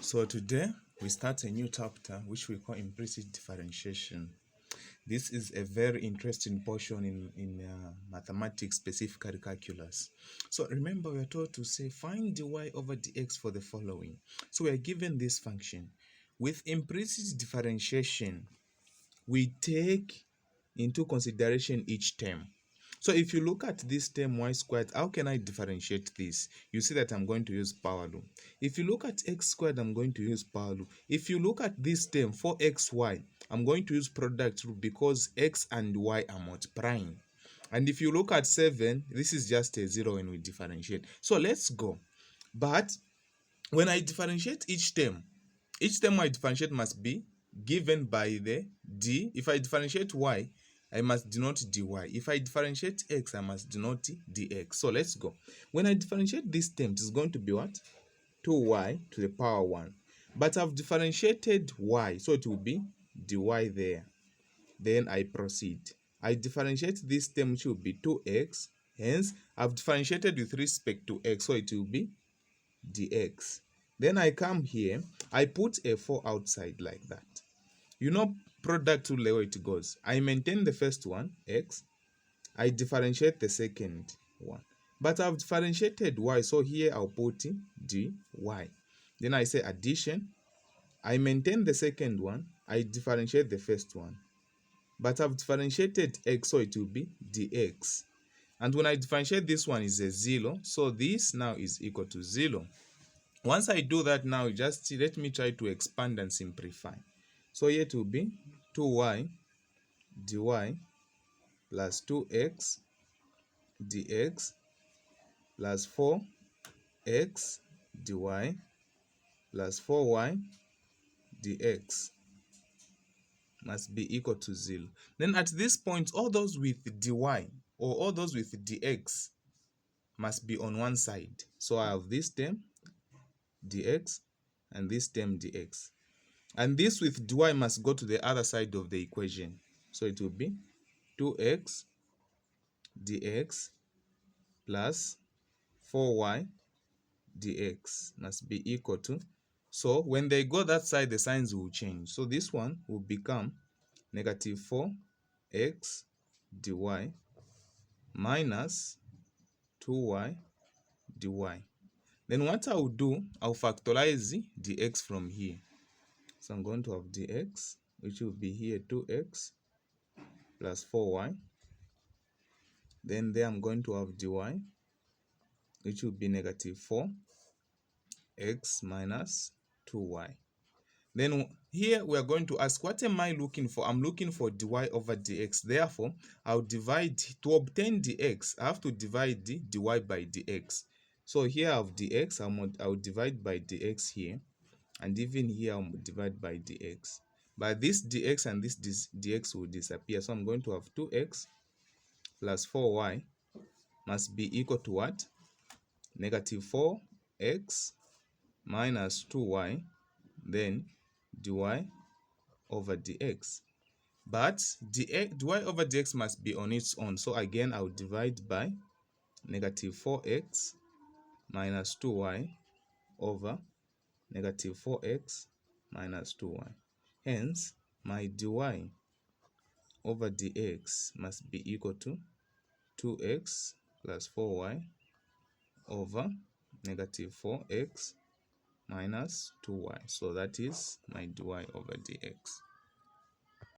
So today we start a new chapter which we call implicit differentiation. This is a very interesting portion in mathematics, specifically calculus. So remember, we are told to say find dy over dx for the following. So we are given this function. With implicit differentiation, we take into consideration each term. So if you look at this term y squared, how can I differentiate this? You see that I'm going to use power law. If you look at x squared, I'm going to use power law. If you look at this term 4xy, I'm going to use product rule because x and y are multiplying. And if you look at 7, this is just a 0 when we differentiate. So let's go. But when I differentiate each term I differentiate must be given by the d. If I differentiate y, I must denote dy. If I differentiate x, I must denote dx. So let's go. When I differentiate this term, it's going to be what? 2y to the power 1. But I've differentiated y, so it will be dy there. Then I proceed. I differentiate this term, which will be 2x. Hence, I've differentiated with respect to x, so it will be dx. Then I come here, I put a 4 outside like that. You know, product rule, the way it goes. I maintain the first one, x. I differentiate the second one. But I've differentiated y, so here I'll put dy. Then I say addition. I maintain the second one. I differentiate the first one. But I've differentiated x, so it will be dx. And when I differentiate this one is a 0, so this now is equal to 0. Once I do that now, just let me try to expand and simplify. So here it will be 2y dy plus 2x dx plus 4x dy plus 4y dx must be equal to 0. Then at this point, all those with dy or all those with dx must be on one side. So I have this term dx and this term dx. And this with dy must go to the other side of the equation. So it will be 2x dx plus 4y dx must be equal to. So when they go that side, the signs will change. So this one will become negative 4x dy minus 2y dy. Then what I will do, I'll factorize dx from here. So I'm going to have dx, which will be here 2x plus 4y. Then there I'm going to have dy, which will be negative 4x minus 2y. Then here we are going to ask, what am I looking for? I'm looking for dy over dx. Therefore, I'll divide, to obtain dx, I have to divide the dy by dx. So here I have dx, I'll divide by dx here. And even here I'll divide by dx. But this dx and this dx will disappear. So I'm going to have 2x plus 4y must be equal to what? Negative 4x minus 2y, then dy over dx. But dy over dx must be on its own. So again, I'll divide by negative 4x minus 2y over negative 4x minus 2y. Hence, my dy over dx must be equal to 2x plus 4y over negative 4x minus 2y. So that is my dy over dx.